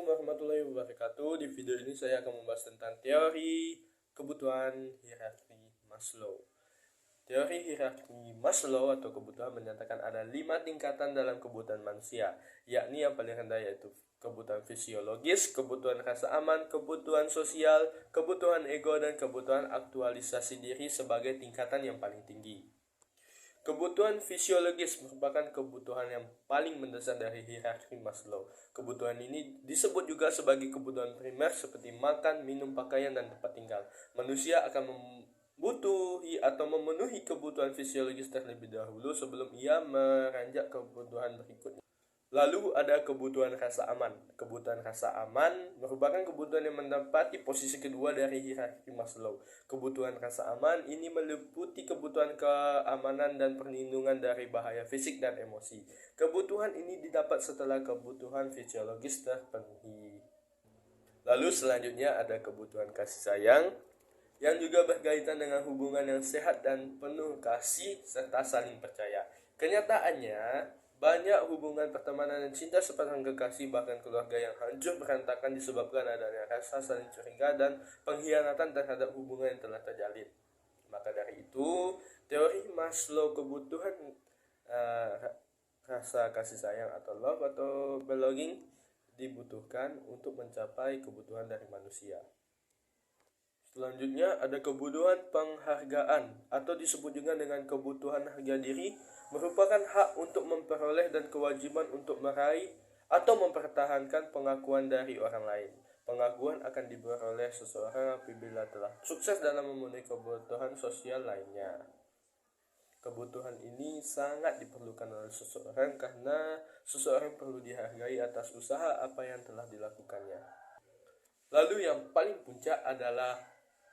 warahmatullahi wabarakatuh. Di video ini saya akan membahas tentang teori kebutuhan hierarki Maslow. Teori hierarki Maslow atau kebutuhan menyatakan ada 5 tingkatan dalam kebutuhan manusia, yakni yang paling rendah yaitu kebutuhan fisiologis, kebutuhan rasa aman, kebutuhan sosial, kebutuhan ego, dan kebutuhan aktualisasi diri sebagai tingkatan yang paling tinggi. Kebutuhan fisiologis merupakan kebutuhan yang paling mendasar dari hierarki Maslow. Kebutuhan ini disebut juga sebagai kebutuhan primer seperti makan, minum, pakaian, dan tempat tinggal. Manusia akan membutuhi atau memenuhi kebutuhan fisiologis terlebih dahulu sebelum ia meranjak kebutuhan berikutnya. Lalu ada kebutuhan rasa aman. Kebutuhan rasa aman merupakan kebutuhan yang menempati posisi kedua dari hierarki Maslow. Kebutuhan rasa aman ini meliputi kebutuhan keamanan dan perlindungan dari bahaya fisik dan emosi. Kebutuhan ini didapat setelah kebutuhan fisiologis terpenuhi. Lalu selanjutnya ada kebutuhan kasih sayang yang juga berkaitan dengan hubungan yang sehat dan penuh kasih serta saling percaya. Kenyataannya, banyak hubungan pertemanan dan cinta sepasang kekasih bahkan keluarga yang hancur berantakan disebabkan adanya rasa saling curiga dan pengkhianatan terhadap hubungan yang telah terjalin. Maka dari itu, teori Maslow kebutuhan rasa kasih sayang atau love atau belonging dibutuhkan untuk mencapai kebutuhan dari manusia. Selanjutnya ada kebutuhan penghargaan atau disebut juga dengan kebutuhan harga diri, merupakan hak untuk memperoleh dan kewajiban untuk meraih atau mempertahankan pengakuan dari orang lain. Pengakuan akan diperoleh seseorang apabila telah sukses dalam memenuhi kebutuhan sosial lainnya. Kebutuhan ini sangat diperlukan oleh seseorang karena seseorang perlu dihargai atas usaha apa yang telah dilakukannya. Lalu yang paling puncak adalah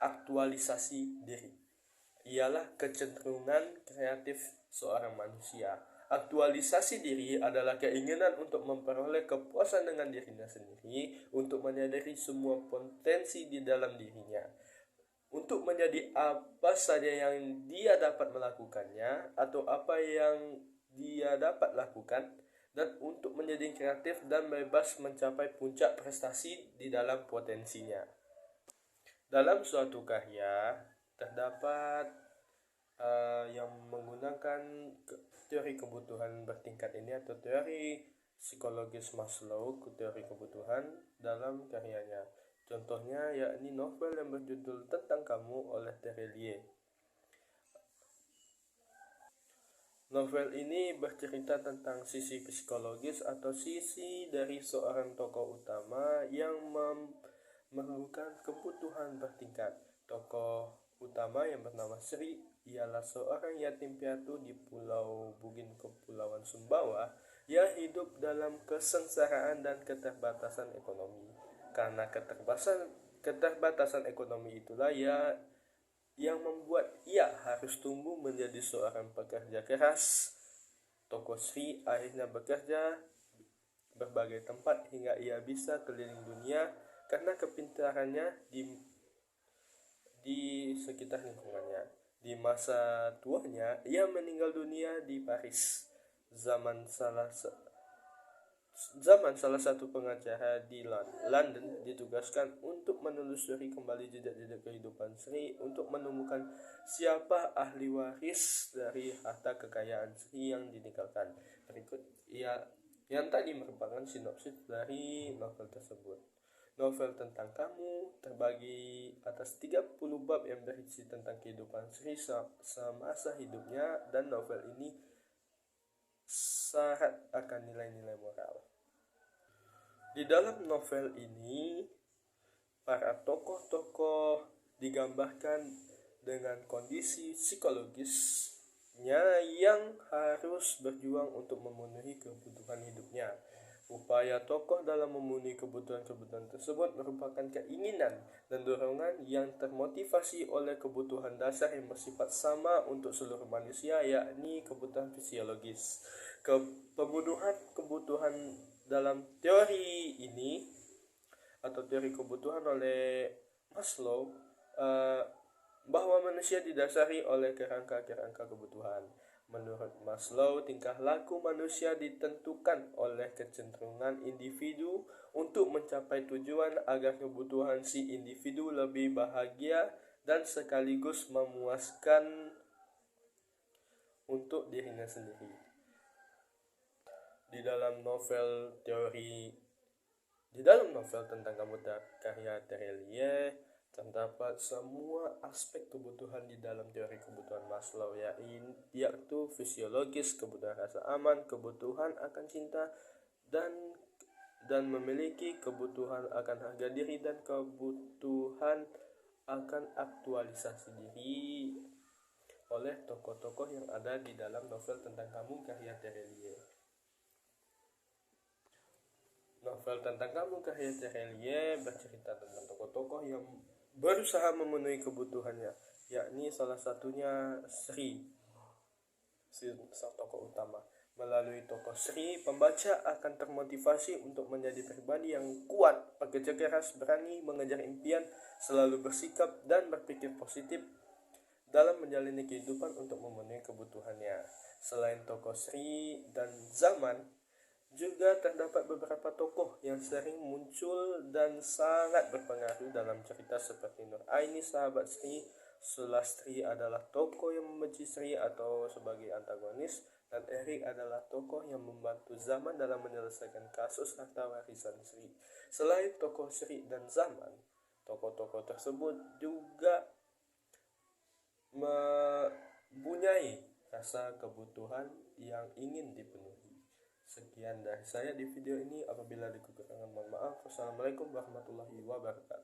aktualisasi diri. Ialah kecenderungan kreatif seorang manusia. Aktualisasi diri adalah keinginan untuk memperoleh kepuasan dengan dirinya sendiri, untuk menyadari semua potensi di dalam dirinya, untuk menjadi apa saja yang dia dapat melakukannya atau apa yang dia dapat lakukan, dan untuk menjadi kreatif dan bebas mencapai puncak prestasi di dalam potensinya. Dalam suatu karya terdapat yang menggunakan teori kebutuhan bertingkat ini atau teori psikologis Maslow, teori kebutuhan dalam karyanya. Contohnya yakni novel yang berjudul Tentang Kamu oleh Terelie. Novel ini bercerita tentang sisi psikologis atau sisi dari seorang tokoh utama yang memerlukan kebutuhan bertingkat. Tokoh utama yang bernama Sri ialah seorang yatim piatu di Pulau Bugin, Kepulauan Sumbawa, yang hidup dalam kesengsaraan dan keterbatasan ekonomi. Karena keterbatasan ekonomi itulah yang membuat ia harus tumbuh menjadi seorang pekerja keras. Tokoh Sri akhirnya bekerja berbagai tempat hingga ia bisa keliling dunia karena kepintarannya di sekitar lingkungannya. Di masa tuanya, ia meninggal dunia di Paris zaman salah satu pengacara di London ditugaskan untuk menelusuri kembali jejak-jejak kehidupan Sri untuk menemukan siapa ahli waris dari harta kekayaan Sri yang ditinggalkan. Berikut yang tadi merupakan sinopsis dari novel tersebut. Novel Tentang Kamu terbagi atas 30 bab yang berisi tentang kehidupan Sri semasa hidupnya, dan novel ini syarat akan nilai-nilai moral. Di dalam novel ini, para tokoh-tokoh digambarkan dengan kondisi psikologisnya yang harus berjuang untuk memenuhi kebutuhan hidupnya. Upaya tokoh dalam memenuhi kebutuhan-kebutuhan tersebut merupakan keinginan dan dorongan yang termotivasi oleh kebutuhan dasar yang bersifat sama untuk seluruh manusia, yakni kebutuhan fisiologis. Pemenuhan kebutuhan dalam teori ini atau teori kebutuhan oleh Maslow bahwa manusia didasari oleh kerangka-kerangka kebutuhan. Menurut Maslow, tingkah laku manusia ditentukan oleh kecenderungan individu untuk mencapai tujuan agar kebutuhan si individu lebih bahagia dan sekaligus memuaskan untuk dirinya sendiri. Di dalam novel tentang kebutuhan karya Terelie terdapat semua aspek kebutuhan di dalam teori kebutuhan Maslow, yaitu fisiologis, kebutuhan rasa aman, kebutuhan akan cinta dan memiliki, kebutuhan akan harga diri, dan kebutuhan akan aktualisasi diri oleh tokoh-tokoh yang ada di dalam novel tentang kamu karya Terelie. Novel tentang kamu karya Terelie bercerita tentang tokoh-tokoh yang berusaha memenuhi kebutuhannya, yakni salah satunya Sri, sang tokoh utama. Melalui tokoh Sri, pembaca akan termotivasi untuk menjadi pribadi yang kuat, pekerja keras, berani mengejar impian, selalu bersikap dan berpikir positif dalam menjalani kehidupan untuk memenuhi kebutuhannya. Selain tokoh Sri dan Zaman, juga terdapat beberapa tokoh yang sering muncul dan sangat berpengaruh dalam cerita seperti Nur Aini, sahabat Sri. Sulastri adalah tokoh yang membenci Sri atau sebagai antagonis, dan Erik adalah tokoh yang membantu Zaman dalam menyelesaikan kasus harta warisan Sri. Selain tokoh Sri dan Zaman, tokoh-tokoh tersebut juga mempunyai rasa kebutuhan yang ingin dipenuhi. Sekian dari saya di video ini. Apabila ada kekurangan, mohon maaf. Wassalamualaikum warahmatullahi wabarakatuh.